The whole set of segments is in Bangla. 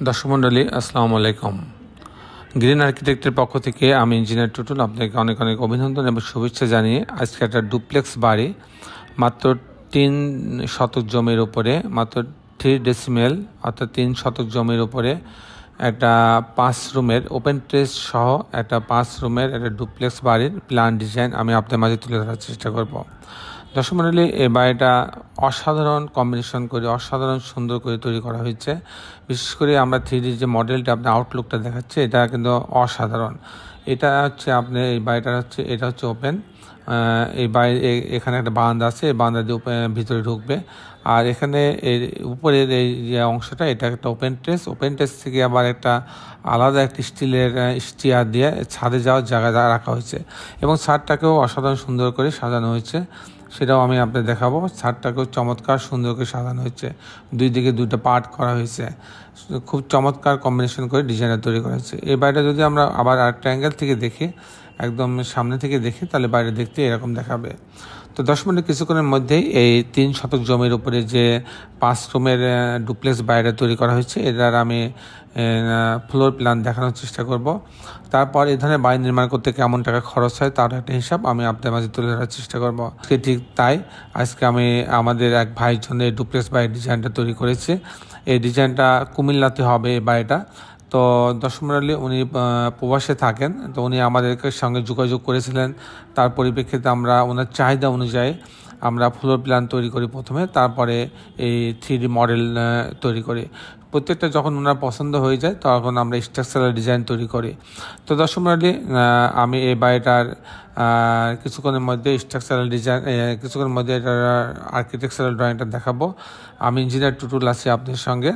দর্শক মণ্ডলী আসসালামু আলাইকুম। গ্রিন আর্কিটেক্টের পক্ষ থেকে আমি ইঞ্জিনিয়ার টুটুল আপনাকে অনেক অনেক অভিনন্দন এবং শুভেচ্ছা জানিয়ে আজকে একটা ডুপ্লেক্স বাড়ি মাত্র 3 শতক জমির উপরে, মাত্র 3 ডেসিমেল অর্থাৎ 3 শতক জমির উপরে একটা 5 রুমের ওপেন টেরেস সহ একটা 5 রুমের একটা ডুপ্লেক্স বাড়ির প্ল্যান ডিজাইন আমি আপনাদের মাঝে তুলে ধরার চেষ্টা করব। দর্শক মণ্ডলী, এই বাড়িটা অসাধারণ কম্বিনেশন করে অসাধারণ সুন্দর করে তৈরি করা হয়েছে। বিশেষ করে আমরা 3D যে মডেলটা আপনার আউটলুকটা দেখাচ্ছে এটা কিন্তু অসাধারণ। এটা হচ্ছে আপনি এই বাড়িটা হচ্ছে এটা হচ্ছে ওপেন। এই বাড়ি এখানে একটা বারান্দা আছে, এই বারান্দা দিয়ে ভিতরে ঢুকবে। আর এখানে এর উপরের এই যে অংশটা এটা একটা ওপেন টেরেস থেকে আবার একটা আলাদা একটা স্টিলের স্টিয়ার দিয়ে ছাদে যাওয়ার জায়গা রাখা হয়েছে এবং ছাদটাকেও অসাধারণ সুন্দর করে সাজানো হয়েছে, সেটাও আমি আপনাদের দেখাবো। ছাদটাকেও চমৎকার সুন্দর করে সাজানো হয়েছে, দুই দিকে দুটো পার্ট করা হয়েছে, খুব চমৎকার কম্বিনেশন করে ডিজাইনটা তৈরি করা হয়েছে। এই বাড়িটা যদি আমরা আবার আরেকটা অ্যাঙ্গেল থেকে দেখি, একদম সামনে থেকে দেখি, তাহলে বাইরে দেখতে এরকম দেখাবে। তো 10 মিনিট কিছুক্ষণের মধ্যেই এই 3 শতক জমির উপরে যে 5 রুমের ডুপ্লেক্স বাড়িটা তৈরি করা হয়েছে এটার আমি ফ্লোর প্ল্যান দেখানোর চেষ্টা করব। তারপর এই ধরনের বাড়ি নির্মাণ করতে কেমন টাকা খরচ হয় তার একটা হিসাব আমি আপনাদের মাঝে তুলে ধরার চেষ্টা করব। ঠিক তাই আজকে আমি আমাদের এক ভাইয়ের জন্য এই ডুপ্লেক্স বাড়ির ডিজাইনটা তৈরি করেছি। এই ডিজাইনটা কুমিল্লাতে হবে এই বাড়িটা। তো দর্শক মণ্ডলী, উনি প্রবাসে থাকেন, তো উনি আমাদেরকে সঙ্গে যোগাযোগ করেছিলেন। তার পরিপ্রেক্ষিতে আমরা ওনার চাহিদা অনুযায়ী আমরা ফ্লোর প্ল্যান তৈরি করি প্রথমে, তারপরে এই 3D মডেল তৈরি করি। প্রত্যেকটা যখন ওনার পছন্দ হয়ে যায় তখন আমরা স্ট্রাকচারাল ডিজাইন তৈরি করি। তো দর্শক মণ্ডলী, আমি এই বাড়িটার কিছুক্ষণের মধ্যে স্ট্রাকচারাল ডিজাইন কিছুক্ষণের মধ্যে এটার আর্কিটেকচারাল ড্রয়িংটা দেখাবো। আমি ইঞ্জিনিয়ার টুটুল আছি আপনাদের সঙ্গে।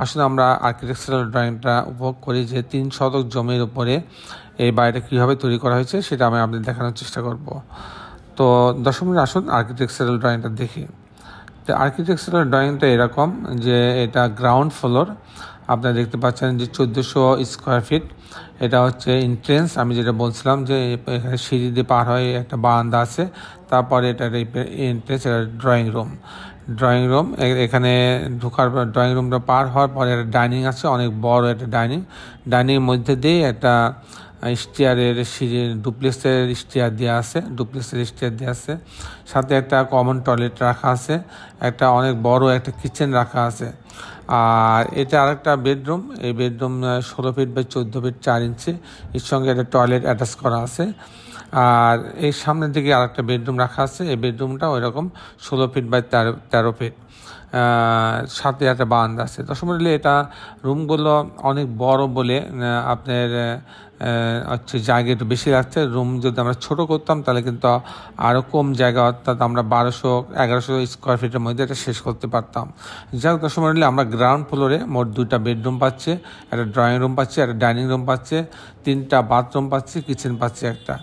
আসলে আমরা আর্কিটেকচারাল ড্রয়িংটা উপভোগ করি যে 3 শতক জমির উপরে এই বাড়িটা কীভাবে তৈরি করা হয়েছে সেটা আমি আপনাদের দেখানোর চেষ্টা করব। তো দর্শক মণ্ডলী, আসুন আর্কিটেকচারাল ড্রয়িংটা দেখি। তো আর্কিটেকচারাল ড্রয়িংটা এরকম যে এটা গ্রাউন্ড ফ্লোর, আপনারা দেখতে পাচ্ছেন যে 1400 স্কোয়ার ফিট। এটা হচ্ছে এন্ট্রেন্স, আমি যেটা বলছিলাম যে এখানে সিঁড়ি দিয়ে পার হয়ে একটা বারান্দা আছে, তারপরে এটার এন্ট্রেন্স, এটা ড্রয়িং রুম। এখানে ঢোকার পর ড্রয়িং রুমটা পার হওয়ার পরে একটা ডাইনিং আছে, অনেক বড় একটা ডাইনিংয়ের মধ্যে দিয়ে একটা স্টিয়ারের সিঁড়ি ডুপ্লেক্সের স্টিয়ার দেওয়া আছে, সাথে একটা কমন টয়লেট রাখা আছে, একটা অনেক বড় একটা কিচেন রাখা আছে। আর এটা আরেকটা বেডরুম, এই বেডরুম 16 ফিট বাই 14 ফিট 4 ইঞ্চি, এর সঙ্গে একটা টয়লেট অ্যাটাচ করা আছে। আর এই সামনের দিকে আরেকটা বেডরুম রাখা আছে, এই বেডরুমটা ওই রকম 16 ফিট বাই 13 ফিট, সাথে একটা বারান্দা আছে। দর্শক মণ্ডলী, এটা রুমগুলো অনেক বড় বলে আপনার হচ্ছে জায়গা একটু বেশি লাগছে। রুম যদি আমরা ছোট করতাম তাহলে কিন্তু আরও কম জায়গা, অর্থাৎ আমরা 1200-1100 স্কোয়ার ফিটের মধ্যে এটা শেষ করতে পারতাম। যাই হোক দর্শক মণ্ডলী, আমরা গ্রাউন্ড ফ্লোরে মোট 2টা বেডরুম পাচ্ছি, একটা ড্রয়িং রুম পাচ্ছি, একটা ডাইনিং রুম পাচ্ছে, 3টা বাথরুম পাচ্ছি, কিচেন পাচ্ছি একটা।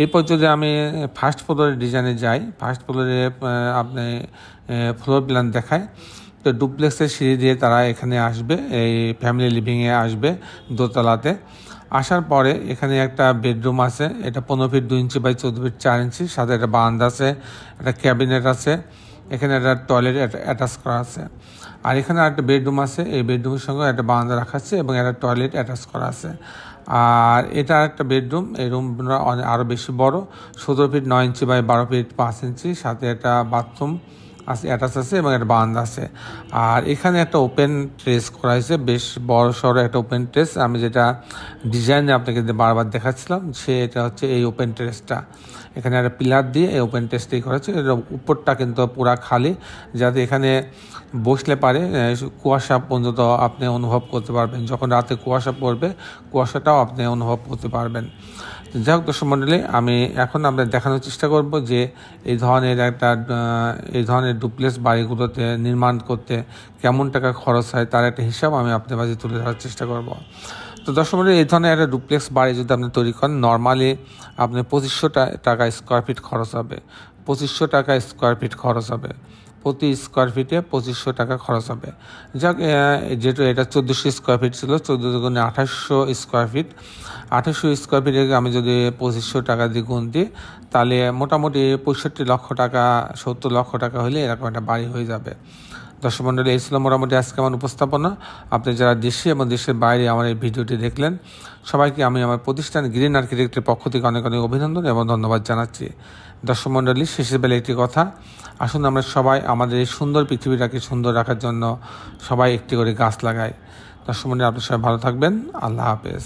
এরপর যদি আমি ফার্স্ট ফ্লোরের ডিজাইনে যাই, ফার্স্ট ফ্লোরে আপনি ফ্লোর প্ল্যান দেখায়। তো ডুপ্লেক্সের সিঁড়ি দিয়ে তারা এখানে আসবে, এই ফ্যামিলি লিভিংয়ে আসবে দোতলাতে। আসার পরে এখানে একটা বেডরুম আছে, এটা 15 ফিট 2 ইঞ্চি বাই 14 ফিট 4 ইঞ্চি, সাথে একটা বারান্দা আছে, একটা ক্যাবিনেট আছে, এখানে একটা টয়লেট অ্যাটাচ করা আছে। আর এখানে একটা বেডরুম আছে, এই বেডরুমের সঙ্গে একটা বারান্দা রাখা আছে এবং একটা টয়লেট অ্যাটাচ করা আছে। আর এটা একটা বেডরুম, এই রুমটা আরও বেশি বড়, 17 ফিট 9 ইঞ্চি বাই 12 ফিট 5 ইঞ্চি, সাথে একটা বাথরুম আছে, অ্যাটাচ আছে এবং একটা বারান্দা আছে। আর এখানে একটা ওপেন টেরেস করা হয়েছে, বেশ বড় সড়ো একটা ওপেন টেরেস। আমি যেটা ডিজাইনে আপনাকে বারবার দেখাচ্ছিলাম এটা হচ্ছে এই ওপেন টেরেসটা। এখানে একটা পিলার দিয়ে এই ওপেন টেরেসটাই করা হচ্ছে। এর উপরটা কিন্তু পুরা খালি, যাতে এখানে বসলে পারে কুয়াশা পর্যন্ত আপনি অনুভব করতে পারবেন। যখন রাতে কুয়াশা পড়বে, কুয়াশাটাও আপনি অনুভব করতে পারবেন। যাই হোক দর্শক মণ্ডলী, আমি এখন আমরা দেখানোর চেষ্টা করব যে এই ধরনের ডুপ্লেক্স বাড়িগুলোতে নির্মাণ করতে কেমন টাকা খরচ হয় তার একটা হিসাব আমি আপনাদের মাঝে তুলে ধরার চেষ্টা করব। তো দর্শক মণ্ডলী, এই ধরনের একটা ডুপ্লেক্স বাড়ি যদি আপনি তৈরি করেন, নর্মালি আপনি 2500 টাকা স্কোয়ার ফিট খরচ হবে, 2500 টাকা স্কোয়ার ফিট খরচ হবে, প্রতি স্কোয়ার ফিটে 2500 টাকা খরচ হবে। যাক, যেহেতু এটা 1400 স্কোয়ার ফিট ছিল, 14 গুণে 2800 স্কোয়ার ফিট, 2800 স্কোয়ার ফিটে আমি যদি 2500 টাকা দিয়ে গুণ দিই, তাহলে মোটামুটি 65 লক্ষ টাকা 70 লক্ষ টাকা হলে এরকম একটা বাড়ি হয়ে যাবে। দর্শক মণ্ডলী, এই ছিল মোটামুটি আজকে আমার উপস্থাপনা। আপনি যারা দেশে এবং দেশের বাইরে আমার এই ভিডিওটি দেখলেন, সবাইকে আমি আমার প্রতিষ্ঠান গ্রিন আর্কিটেক্টের পক্ষ থেকে অনেক অনেক অভিনন্দন এবং ধন্যবাদ জানাচ্ছি। দর্শক মণ্ডলী, শেষের বেলা একটি কথা, আসুন আমরা সবাই আমাদের এই সুন্দর পৃথিবীটাকে সুন্দর রাখার জন্য সবাই একটি করে গাছ লাগাই। দর্শক মণ্ডলী, আপনি সবাই ভালো থাকবেন। আল্লাহ হাফেজ।